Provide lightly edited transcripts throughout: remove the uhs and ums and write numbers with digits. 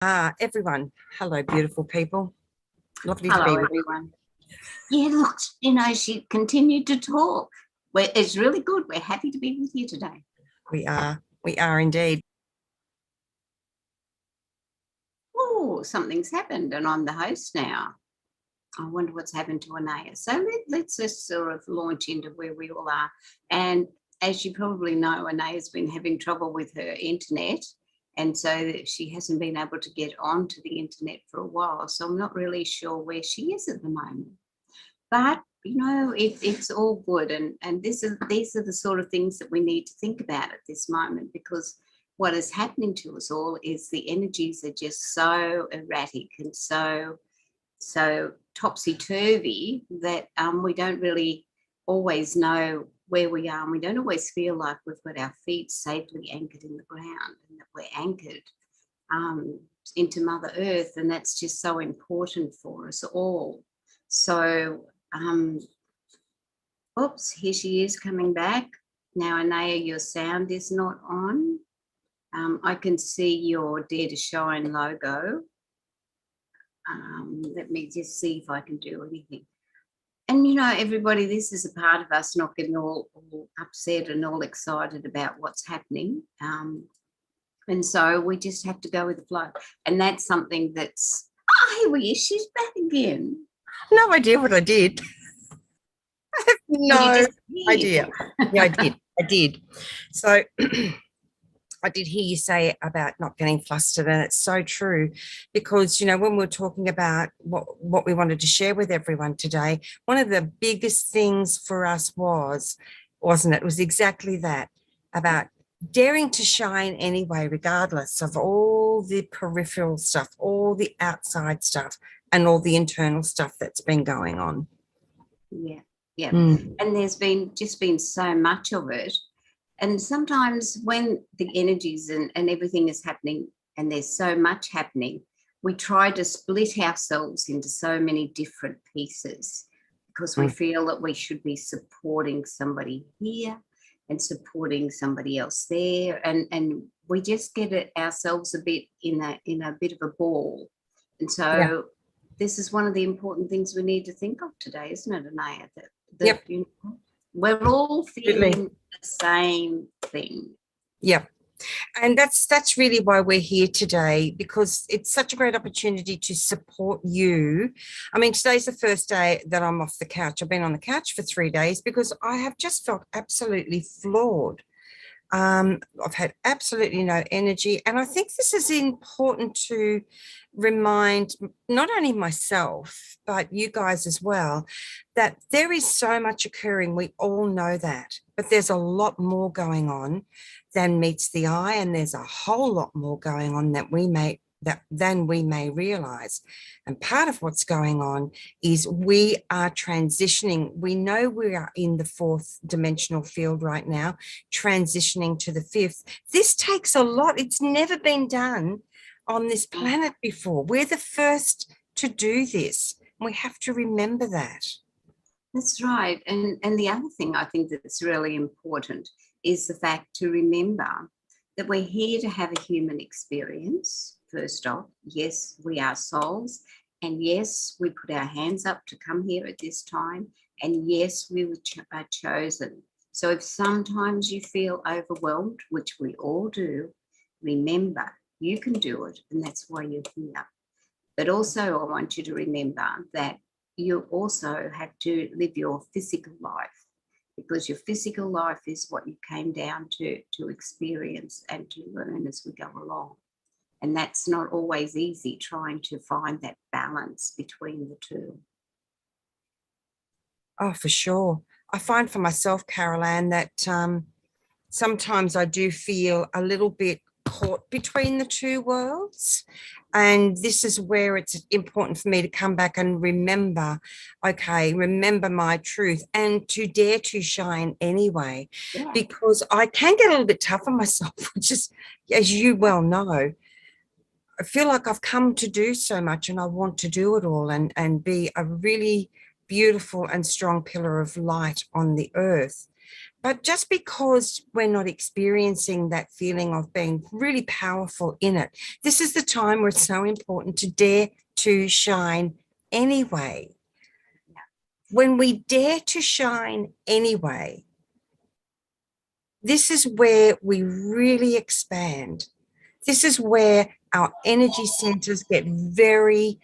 Everyone, hello, beautiful people. Lovely to be Hello, with everyone. Yeah, look, she continued to talk. It's really good. We're happy to be with you today. you. We are indeed. Oh, something's happened, and I'm the host now. I wonder what's happened to Anaya. So let's just sort of launch into where we all are. And as you probably know, Anaya's been having trouble with her internet. And so she hasn't been able to get onto the internet for a while. So I'm not really sure where she is at the moment. But it's all good, and these are the sort of things that we need to think about at this moment, because what is happening to us all is the energies are just so erratic and so topsy-turvy that we don't really always know where we are, and we don't always feel like we've got our feet safely anchored in the ground and that we're anchored into Mother Earth, and that's just so important for us all. So oops, here she is coming back. Now, Anaya, your sound is not on. I can see your Dare to Shine logo. Let me just see if I can do anything. And, everybody, this is a part of us not getting all upset and all excited about what's happening. And so we just have to go with the flow. And that's something that's, here we are, she's back again. No idea what I did. I have no idea. Yeah, I did. So I did hear you say about not getting flustered, and it's so true, because, when we're talking about what we wanted to share with everyone today, one of the biggest things for us wasn't it? It was exactly that, about daring to shine anyway, regardless of all the peripheral stuff, all the outside stuff, and all the internal stuff that's been going on. Yeah. And there's been so much of it. And sometimes when the energies and everything is happening and there's so much happening, we try to split ourselves into so many different pieces, because we feel that we should be supporting somebody here and supporting somebody else there. And we just get it ourselves a bit in a bit of a ball. And so this is one of the important things we need to think of today, isn't it, Anaya? That we're all feeling the same thing. Yep. And that's really why we're here today, because it's such a great opportunity to support you. I mean, today's the first day that I'm off the couch. I've been on the couch for 3 days because I have just felt absolutely floored. I've had absolutely no energy. And I think this is important to remind not only myself, but you guys as well, that there is so much occurring. We all know that, but there's a lot more going on than meets the eye. And there's a whole lot more going on than we may realize. And part of what's going on is we are transitioning. We know we are in the 4th dimensional field right now, transitioning to the 5th. This takes a lot. It's never been done on this planet before. We're the first to do this. We have to remember that. That's right. And the other thing I think that's really important is the fact to remember that we're here to have a human experience. First off, yes, we are souls, and yes, we put our hands up to come here at this time, and yes, we are chosen. So if sometimes you feel overwhelmed, which we all do, remember you can do it, and that's why you're here. But also I want you to remember that you also have to live your physical life, because your physical life is what you came down to experience and to learn as we go along. And that's not always easy, trying to find that balance between the two. Oh, for sure. I find for myself, Carol Ann, that sometimes I do feel a little bit caught between the two worlds. And this is where it's important for me to come back and remember my truth, and to dare to shine anyway, because I can get a little bit tough on myself, which is, as you well know, I feel like I've come to do so much and I want to do it all and be a really beautiful and strong pillar of light on the earth. But just because we're not experiencing that feeling of being really powerful in it, this is the time where it's so important to dare to shine anyway. When we dare to shine anyway, this is where we really expand. This is where our energy centers get very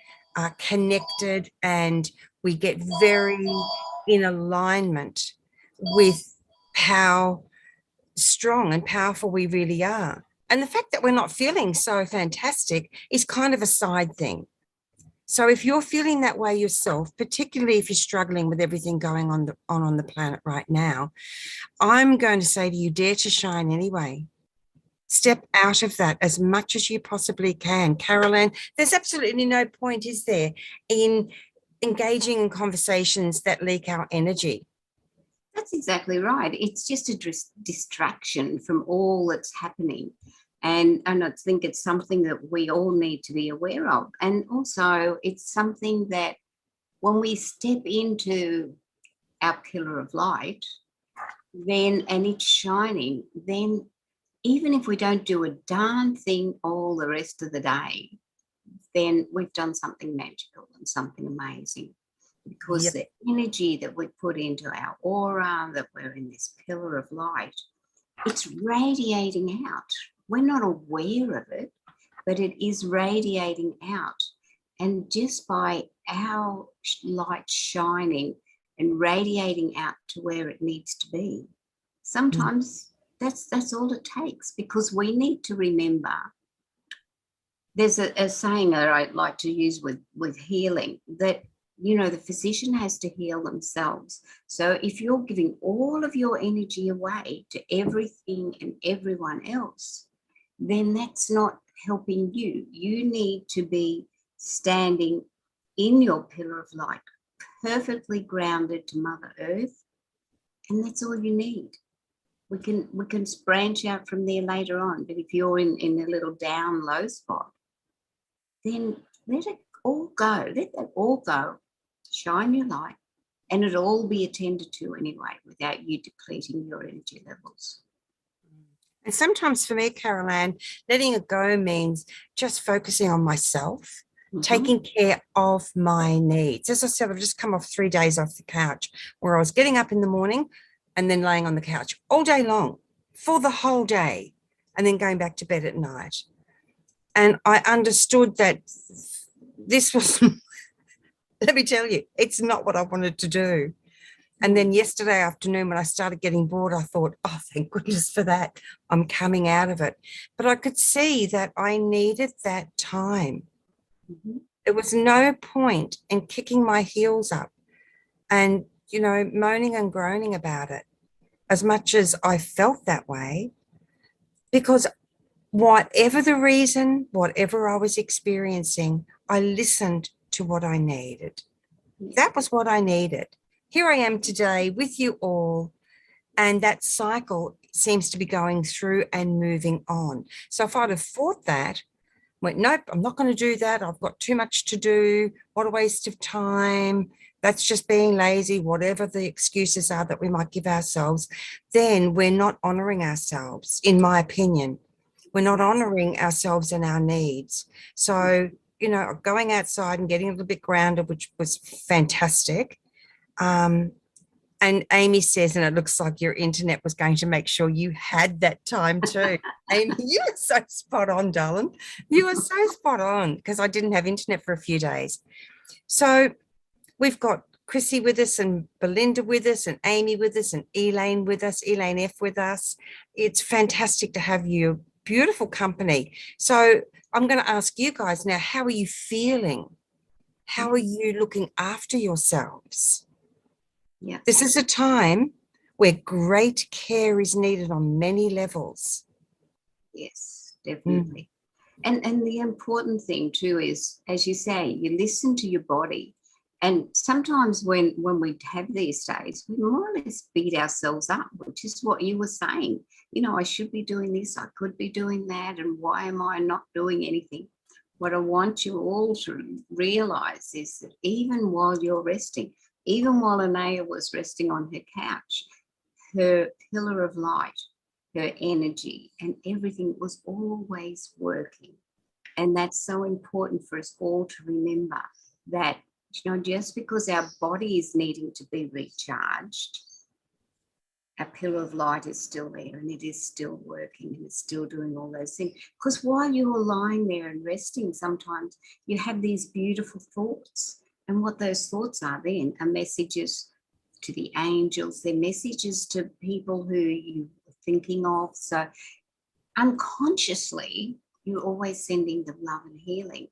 connected, and we get very in alignment with how strong and powerful we really are. And the fact that we're not feeling so fantastic is kind of a side thing. So if you're feeling that way yourself, particularly if you're struggling with everything going on the planet right now, I'm going to say to you, dare to shine anyway. Step out of that as much as you possibly can. Caroline, there's absolutely no point, is there, in engaging in conversations that leak our energy? That's exactly right. It's just a distraction from all that's happening. And I think it's something that we all need to be aware of. And also, it's something that when we step into our pillar of light, then, and it's shining, then even if we don't do a darn thing all the rest of the day, then we've done something magical and something amazing. Because the energy that we put into our aura, that we're in this pillar of light, it's radiating out. We're not aware of it, but it is radiating out. And just by our light shining and radiating out to where it needs to be, sometimes that's all it takes, because we need to remember. There's a saying that I like to use with healing, that the physician has to heal themselves. So if you're giving all of your energy away to everything and everyone else, then that's not helping you. You need to be standing in your pillar of light, perfectly grounded to Mother Earth, and that's all you need. We can branch out from there later on, but if you're in a little down low spot, then let it all go. Let that all go. Shine your light, and it'll all be attended to anyway without you depleting your energy levels. And sometimes for me, Caroline, letting it go means just focusing on myself, taking care of my needs. As I said, I've just come off 3 days off the couch, where I was getting up in the morning and then laying on the couch all day long for the whole day, and then going back to bed at night. And I understood that this was, let me tell you, it's not what I wanted to do. And then yesterday afternoon, when I started getting bored, I thought, oh, thank goodness for that. I'm coming out of it. But I could see that I needed that time. There was no point in kicking my heels up and, moaning and groaning about it, as much as I felt that way, because whatever the reason, whatever I was experiencing, I listened to what I needed. That was what I needed. Here I am today with you all, and that cycle seems to be going through and moving on. So if I'd have thought that, went, nope, I'm not going to do that. I've got too much to do. What a waste of time. That's just being lazy, whatever the excuses are that we might give ourselves, then we're not honoring ourselves, in my opinion. We're not honoring ourselves and our needs. So, going outside and getting a little bit grounded, which was fantastic. And Amy says, and it looks like your internet was going to make sure you had that time too. Amy, you are so spot on, darling. You are so spot on, because I didn't have internet for a few days. So we've got Chrissy with us, and Belinda with us, and Amy with us, and Elaine with us, Elaine F with us. It's fantastic to have you. Beautiful company. So I'm going to ask you guys now, how are you feeling? How are you looking after yourselves? Yeah. This is a time where great care is needed on many levels. Yes, definitely. And the important thing too is, as you say, you listen to your body. And sometimes when we have these days, we more or less beat ourselves up, which is what you were saying. I should be doing this, I could be doing that, and why am I not doing anything? What I want you all to realise is that even while you're resting, even while Anaya was resting on her couch, her pillar of light, her energy, and everything was always working. And that's so important for us all to remember that, just because our body is needing to be recharged, our pillar of light is still there and it is still working and it's still doing all those things. Because while you're lying there and resting, sometimes you have these beautiful thoughts. And what those thoughts are then are messages to the angels, they're messages to people who you're thinking of. So unconsciously, you're always sending them love and healing.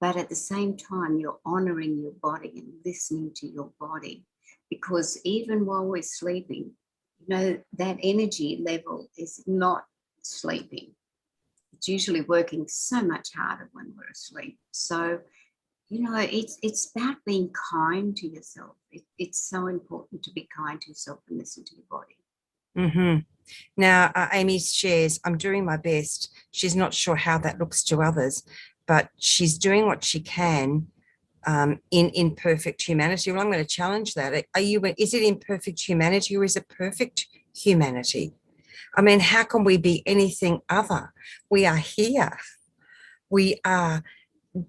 But at the same time, you're honoring your body and listening to your body. Because even while we're sleeping, that energy level is not sleeping. It's usually working so much harder when we're asleep. So, it's about being kind to yourself. It's so important to be kind to yourself and listen to your body. Mm-hmm. Now, Amy shares, I'm doing my best. She's not sure how that looks to others, but she's doing what she can in imperfect humanity. Well, I'm going to challenge that. Is it imperfect humanity or is it perfect humanity? I mean, how can we be anything other? We are here. We are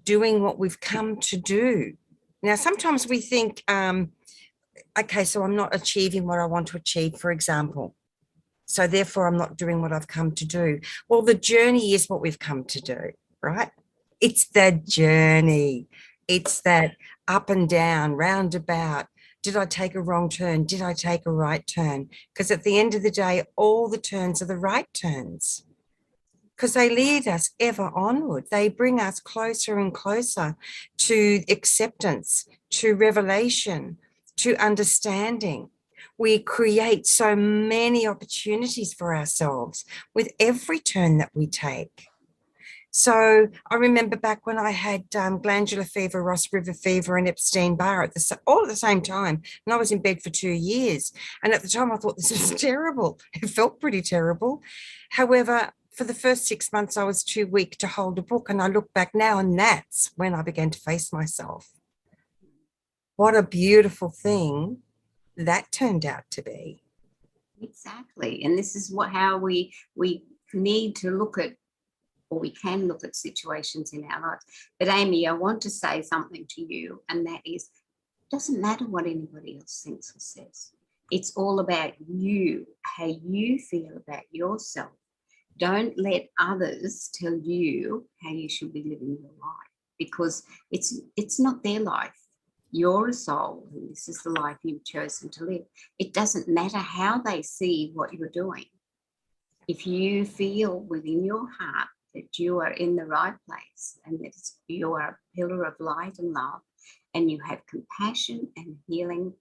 doing what we've come to do. Now, sometimes we think, okay, so I'm not achieving what I want to achieve, for example. So therefore, I'm not doing what I've come to do. Well, the journey is what we've come to do, right? It's the journey. It's that up and down, roundabout. Did I take a wrong turn? Did I take a right turn? Because at the end of the day, all the turns are the right turns because they lead us ever onward. They bring us closer and closer to acceptance, to revelation, to understanding. We create so many opportunities for ourselves with every turn that we take. So I remember back when I had glandular fever, Ross River fever, and Epstein-Barr all at the same time, and I was in bed for 2 years. And at the time, I thought this was terrible. It felt pretty terrible. However, for the first 6 months, I was too weak to hold a book, and I look back now, and that's when I began to face myself. What a beautiful thing that turned out to be. Exactly, and this is how we need to look at, or we can look at situations in our lives. But Amy, I want to say something to you, and that is, it doesn't matter what anybody else thinks or says. It's all about you, how you feel about yourself. Don't let others tell you how you should be living your life, because it's not their life. You're a soul, and this is the life you've chosen to live. It doesn't matter how they see what you're doing. If you feel within your heart that you are in the right place and that you are a pillar of light and love, and you have compassion and healing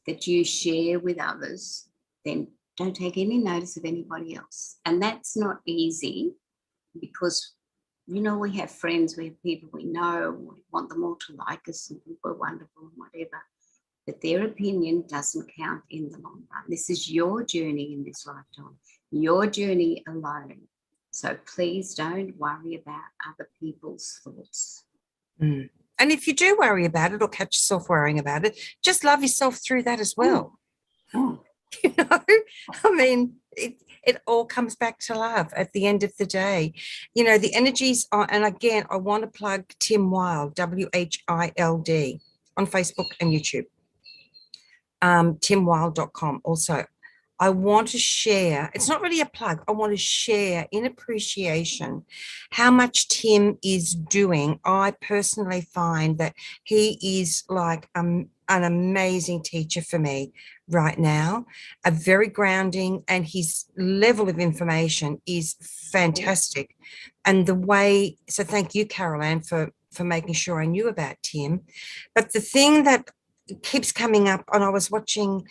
that you share with others, then don't take any notice of anybody else. And that's not easy because, we have friends, we have people we know, we want them all to like us and think we're wonderful and whatever. But their opinion doesn't count in the long run. This is your journey in this lifetime, your journey alone. So please don't worry about other people's thoughts. Mm. And if you do worry about it or catch yourself worrying about it, just love yourself through that as well. Oh. I mean, it all comes back to love at the end of the day. The energies are, and again, I want to plug Tim Wild, Wild, on Facebook and YouTube. timwild.com also. I want to share, it's not really a plug, I want to share in appreciation how much Tim is doing. I personally find that he is like an amazing teacher for me right now, a very grounding, and his level of information is fantastic. And so thank you, Carol Ann, for making sure I knew about Tim. But the thing that keeps coming up, and I was watching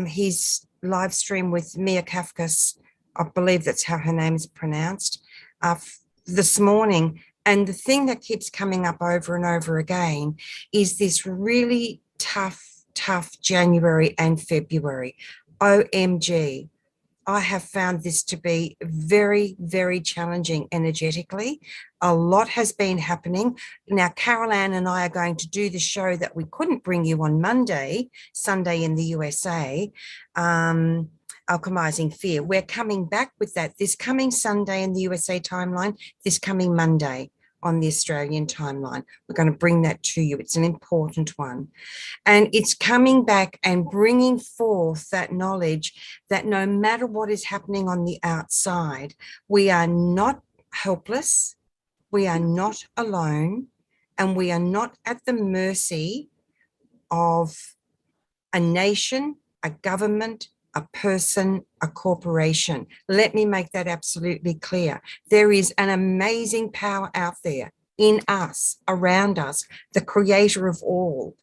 his live stream with Mia Kafkas, I believe that's how her name is pronounced, this morning. And the thing that keeps coming up over and over again is this really tough January and February. OMG. I have found this to be very, very challenging energetically. A lot has been happening. Now, Carol Ann and I are going to do the show that we couldn't bring you on Sunday in the USA, alchemizing fear. We're coming back with that this coming Sunday in the USA timeline, this coming Monday on the Australian timeline. We're going to bring that to you. It's an important one. And it's coming back and bringing forth that knowledge that no matter what is happening on the outside, we are not helpless, we are not alone, and we are not at the mercy of a nation, a government, a person, a corporation. Let me make that absolutely clear. There is an amazing power out there in us, around us, the creator of all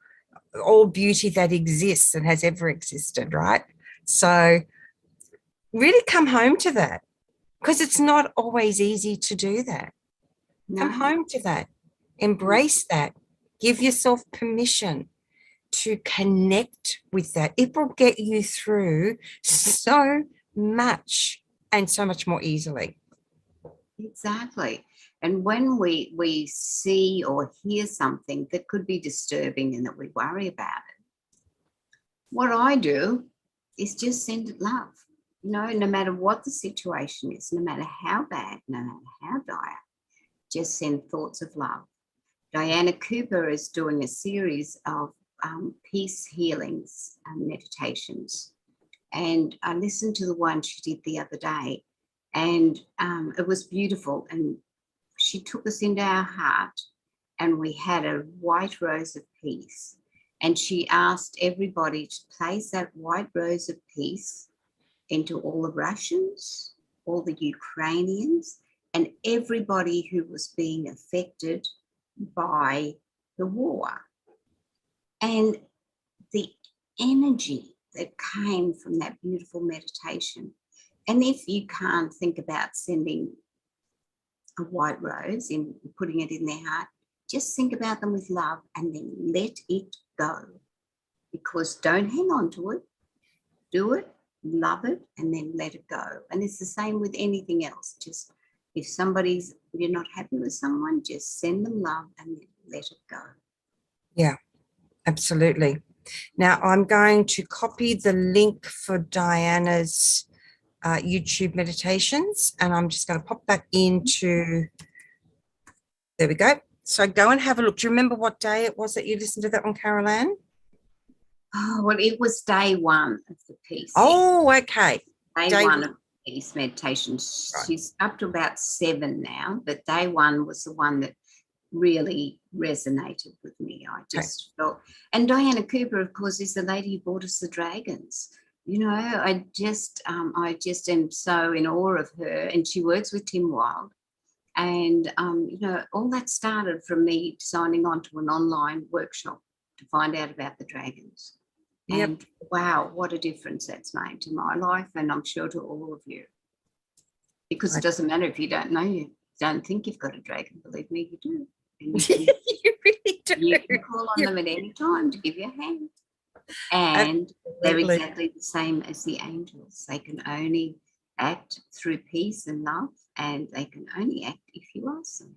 beauty that exists and has ever existed, right? So really come home to that, because it's not always easy to do that. Come home to that, embrace that, give yourself permission to connect with that. It will get you through so much and so much more easily. Exactly. And when we see or hear something that could be disturbing and that we worry about it, what I do is just send it love. You know, no matter what the situation is, no matter how bad, no matter how dire, just send thoughts of love. Diana Cooper is doing a series of peace healings and meditations. And I listened to the one she did the other day, and it was beautiful. And she took us into our heart, and we had a white rose of peace. And she asked everybody to place that white rose of peace into all the Russians, all the Ukrainians, and everybody who was being affected by the war. And the energy that came from that beautiful meditation. And if you can't think about sending a white rose and putting it in their heart, just think about them with love and then let it go. Because don't hang on to it. Do it, love it, and then let it go. And it's the same with anything else. Just if you're not happy with someone, just send them love and then let it go. Yeah, absolutely. Now I'm going to copy the link for Diana's YouTube meditations, and I'm just going to pop that into, there we go. So go and have a look. Do you remember what day it was that you listened to that one, Carol Ann? Oh, well, it was day one of the piece. Oh, okay. Day one of the peace meditation. Right. She's up to about 7 now, but day one was the one that really resonated with me. I just felt, and Diana Cooper, of course, is the lady who brought us the dragons. You know, I just am so in awe of her, and she works with Tim Wilde. And, you know, all that started from me signing on to an online workshop to find out about the dragons. Yep. And wow, what a difference that's made to my life, and I'm sure to all of you. Because it doesn't matter if you don't know, you don't think you've got a dragon. Believe me, you do. And you really do. You can call on them at any time to give you a hand. And they're exactly the same as the angels. They can only act through peace and love, and they can only act if you ask them.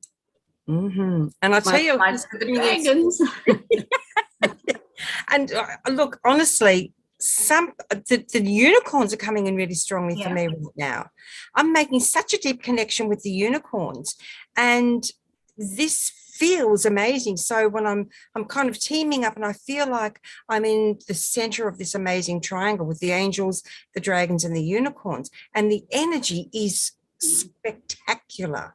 Mm-hmm. And I'll tell you, the dragons. And look, honestly, the unicorns are coming in really strongly for me right now. I'm making such a deep connection with the unicorns, and this feels amazing. So when I'm kind of teaming up, and I feel like I'm in the center of this amazing triangle with the angels, the dragons, and the unicorns, and the energy is spectacular.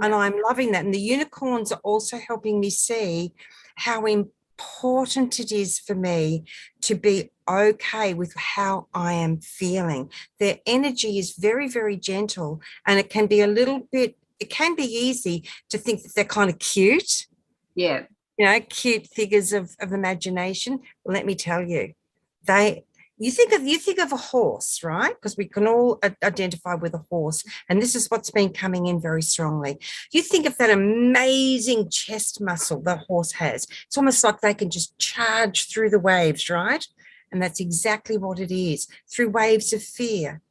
And I'm loving that. And the unicorns are also helping me see how important it is for me to be okay with how I am feeling. Their energy is very, very gentle, and it can be it can be easy to think that they're kind of cute. Yeah. You know, cute figures of imagination. Let me tell you, you think of a horse, right? Because we can all identify with a horse. And this is what's been coming in very strongly. You think of that amazing chest muscle that horse has. It's almost like they can just charge through the waves, right? And that's exactly what it is, through waves of fear,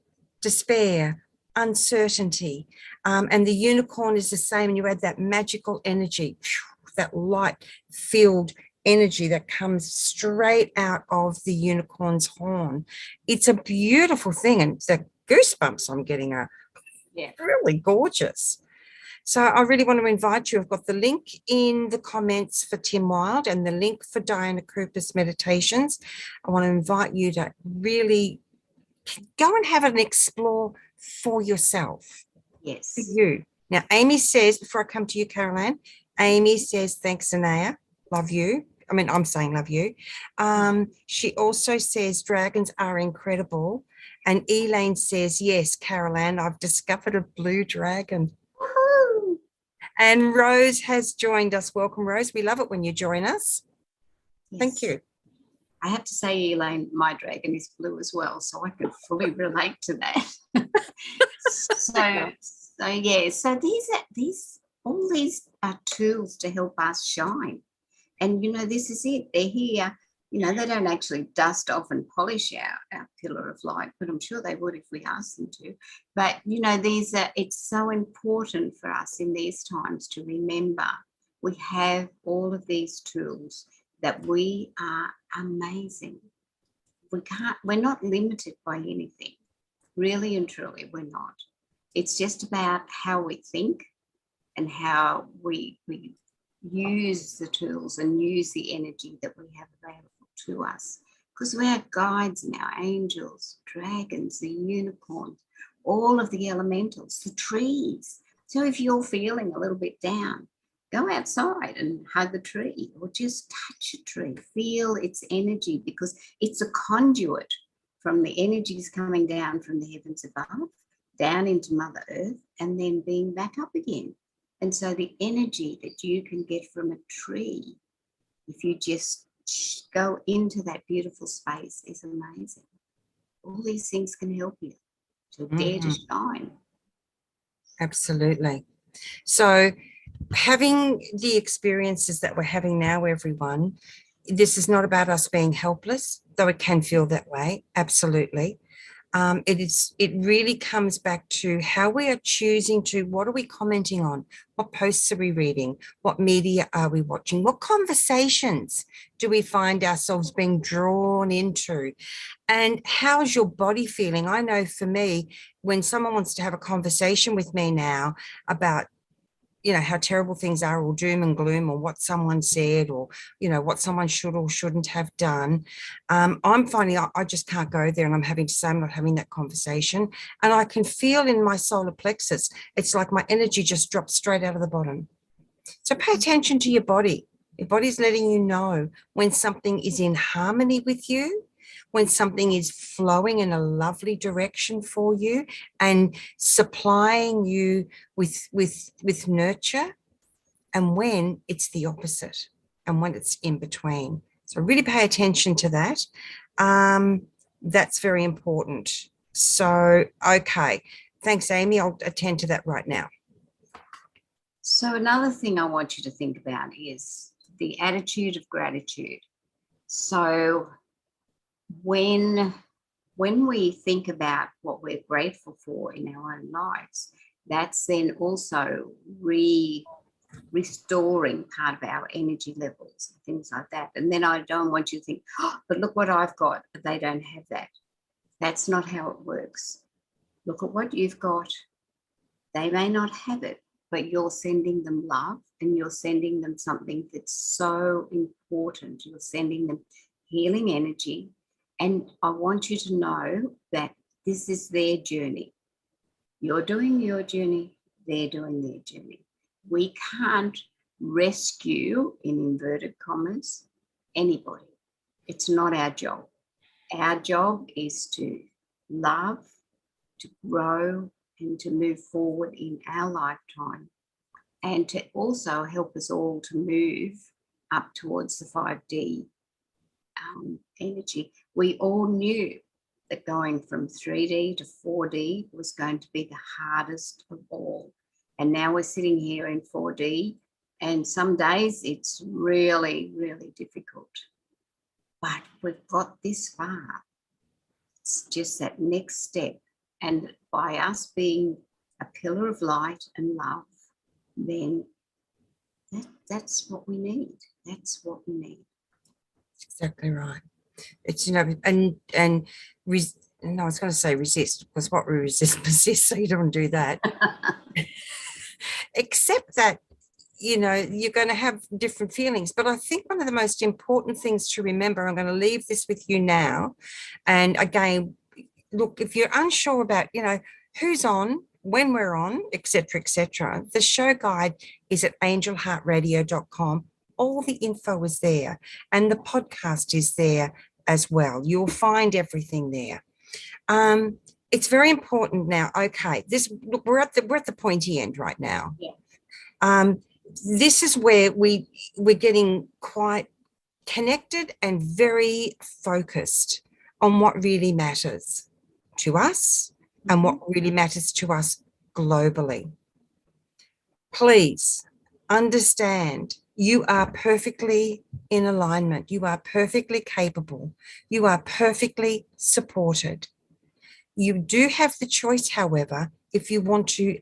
despair, uncertainty. And the unicorn is the same. And you add that magical energy, that light-filled energy that comes straight out of the unicorn's horn. It's a beautiful thing, and the goosebumps I'm getting are really gorgeous. So I really want to invite you. I've got the link in the comments for Tim Wild and the link for Diana Cooper's meditations. I want to invite you to really go and have an explore for yourself. Yes. For you. Now, Amy says, before I come to you, Caroline, Amy says, thanks, Anaya. Love you. I mean, I'm saying love you. She also says dragons are incredible. And Elaine says, yes, Caroline, I've discovered a blue dragon. Woohoo! And Rose has joined us. Welcome, Rose. We love it when you join us. Yes. Thank you. I have to say, Elaine, my dragon is blue as well, so I can fully relate to that. So all these are tools to help us shine. And, you know, this is it. They're here. You know, they don't actually dust off and polish our pillar of light, but I'm sure they would if we asked them to. But, you know, it's so important for us in these times to remember we have all of these tools, that we are amazing. We're not limited by anything. Really and truly, we're not. It's just about how we think and how we use the tools and use the energy that we have available to us. Because we're our guides and our angels, dragons, the unicorns, all of the elementals, the trees. So if you're feeling a little bit down, go outside and hug a tree or just touch a tree. Feel its energy, because it's a conduit from the energies coming down from the heavens above, down into Mother Earth, and then being back up again. And so the energy that you can get from a tree, if you just go into that beautiful space, is amazing. All these things can help you to dare to shine. Absolutely. So having the experiences that we're having now, everyone, this is not about us being helpless, though it can feel that way. Absolutely. It really comes back to how we are choosing to, what are we commenting on? What posts are we reading? What media are we watching? What conversations do we find ourselves being drawn into? And how's your body feeling? I know for me, when someone wants to have a conversation with me now about, you know, how terrible things are, or doom and gloom, or what someone said, or, you know, what someone should or shouldn't have done, I'm finding I just can't go there, and I'm having to say I'm not having that conversation. And I can feel in my solar plexus, it's like my energy just drops straight out of the bottom. So pay attention to your body. Your body's letting you know when something is in harmony with you, when something is flowing in a lovely direction for you and supplying you with nurture, and when it's the opposite and when it's in between. So really pay attention to that. That's very important. So, okay. Thanks, Amy. I'll attend to that right now. So another thing I want you to think about is the attitude of gratitude. So when we think about what we're grateful for in our own lives, that's then also restoring part of our energy levels and things like that. And then I don't want you to think, oh, but look what I've got, but they don't have that. That's not how it works. Look at what you've got. They may not have it, but you're sending them love, and you're sending them something that's so important. You're sending them healing energy. And I want you to know that this is their journey. You're doing your journey, they're doing their journey. We can't rescue, in inverted commas, anybody. It's not our job. Our job is to love, to grow, and to move forward in our lifetime, and to also help us all to move up towards the 5D energy. We all knew that going from 3D to 4D was going to be the hardest of all. And now we're sitting here in 4D, and some days it's really, really difficult. But we've got this far. It's just that next step. And by us being a pillar of light and love, then that's what we need. That's what we need. Exactly right. It's, no, I was going to say resist, because what we resist persists, so you don't do that. Except that, you're going to have different feelings. But I think one of the most important things to remember, I'm going to leave this with you now. And again, look, if you're unsure about, who's on, when we're on, etc., the show guide is at angelheartradio.com. All the info is there, and the podcast is there as well. You'll find everything there. It's very important now. Okay, look, we're at the pointy end right now. Yeah. This is where we're getting quite connected and very focused on what really matters to us and what really matters to us globally. Please understand, you are perfectly in alignment. You are perfectly capable. You are perfectly supported. You do have the choice, however, if you want to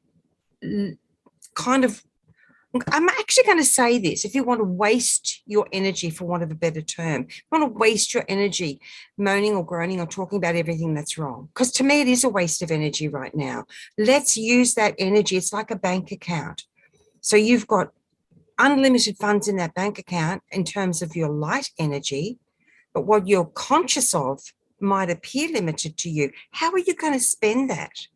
I'm actually going to say this, if you want to waste your energy, for want of a better term, you want to waste your energy moaning or groaning or talking about everything that's wrong, because to me it is a waste of energy right now. Let's use that energy. It's like a bank account. So you've got unlimited funds in that bank account in terms of your light energy, but what you're conscious of might appear limited to you. How are you going to spend that?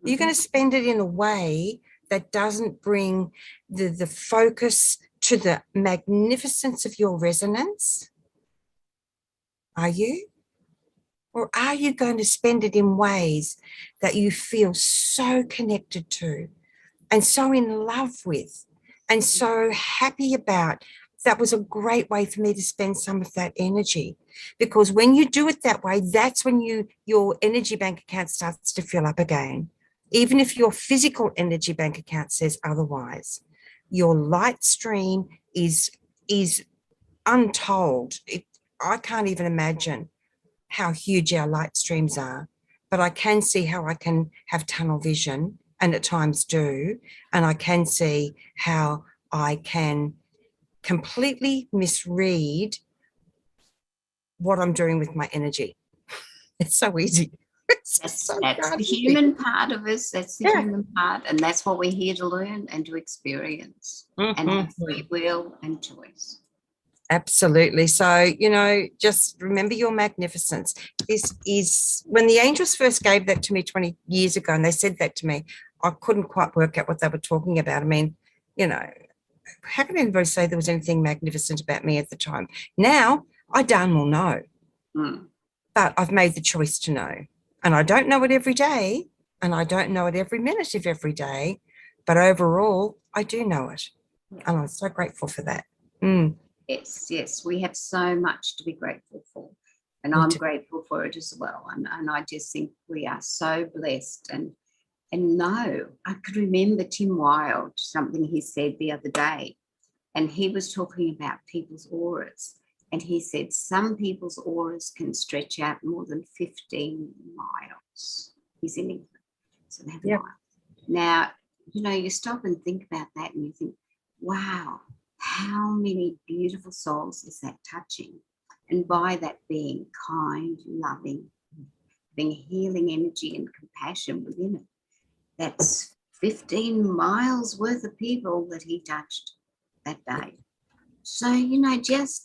Are you going to spend it in a way that doesn't bring the focus to the magnificence of your resonance? Are you? Or are you going to spend it in ways that you feel so connected to and so in love with and so happy about? That was a great way for me to spend some of that energy, because when you do it that way, that's when your energy bank account starts to fill up again. Even if your physical energy bank account says otherwise, your light stream is untold. I can't even imagine how huge our light streams are, but I can see how I can have tunnel vision, and at times do, and I can see how I can completely misread what I'm doing with my energy. It's so easy. That's the human part of us. That's the human part, and that's what we're here to learn and to experience, and have free will and choice. Absolutely. So, just remember your magnificence. This is when the angels first gave that to me 20 years ago, and they said that to me, I couldn't quite work out what they were talking about. I mean, how can anybody say there was anything magnificent about me at the time? Now, I darn well know, but I've made the choice to know. And I don't know it every day, and I don't know it every minute of every day, but overall, I do know it. And I'm so grateful for that. Yes, we have so much to be grateful for, and I'm grateful for it as well. And I just think we are so blessed. And no, I could remember Tim Wilde, something he said the other day, and he was talking about people's auras. And he said some people's auras can stretch out more than 15 miles. He's in England. So they have miles. Now, you stop and think about that and you think, wow, how many beautiful souls is that touching? And by that being kind, loving, being healing energy and compassion within it, that's 15 miles worth of people that he touched that day. So, just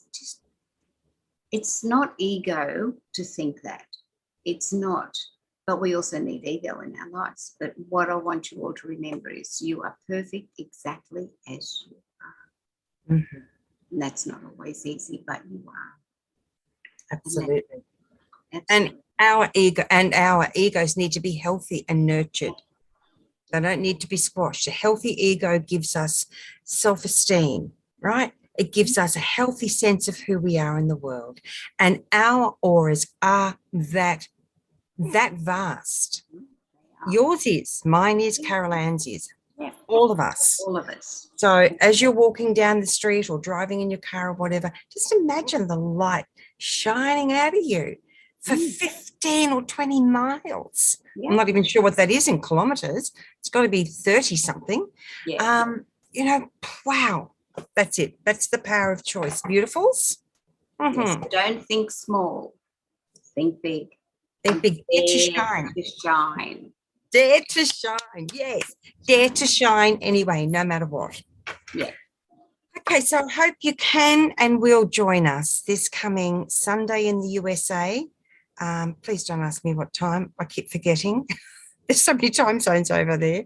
it's not ego to think that. It's not. But we also need ego in our lives. But what I want you all to remember is you are perfect exactly as you are. And that's not always easy, but you are. Absolutely. And our egos need to be healthy and nurtured. They don't need to be squashed. A healthy ego gives us self-esteem, right? It gives us a healthy sense of who we are in the world. And our auras are that vast. Yours is, mine is, Carol Ann's is. All of us. All of us. So as you're walking down the street or driving in your car or whatever, just imagine the light shining out of you for 15 or 20 miles. Yeah. I'm not even sure what that is in kilometers. It's got to be 30 something. Yeah. Wow. That's it. That's the power of choice. Beautifuls. Yes, Mhm. don't think small, think big. Think big. Dare to Dare shine. to shine. Dare to shine. Yes. Dare to shine anyway, no matter what. Yeah. Okay, so I hope you can and will join us this coming Sunday in the USA. Please don't ask me what time. I keep forgetting. There's so many time zones over there,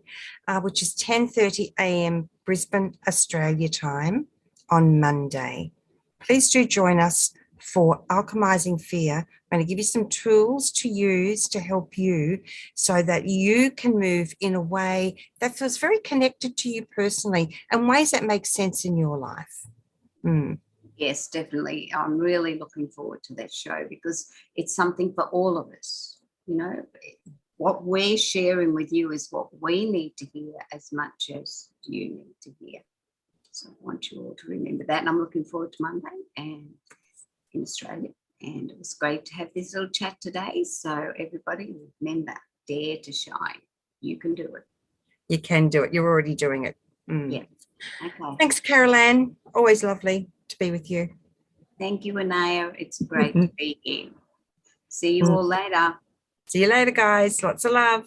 which is 10:30 a.m. Brisbane, Australia time on Monday. Please do join us for Alchemizing Fear. I'm going to give you some tools to use to help you so that you can move in a way that feels very connected to you personally and ways that make sense in your life. Mm. Yes, definitely. I'm really looking forward to that show because it's something for all of us. You know, what we're sharing with you is what we need to hear as much as you need to hear. So I want you all to remember that. And I'm looking forward to Monday and in Australia. And it was great to have this little chat today. So everybody remember, dare to shine. You can do it. You can do it. You're already doing it. Mm. Yeah. Okay. Thanks, Carol Ann. Always lovely to be with you. Thank you, Anaya. It's great to be here. See you all later. See you later, guys. Lots of love.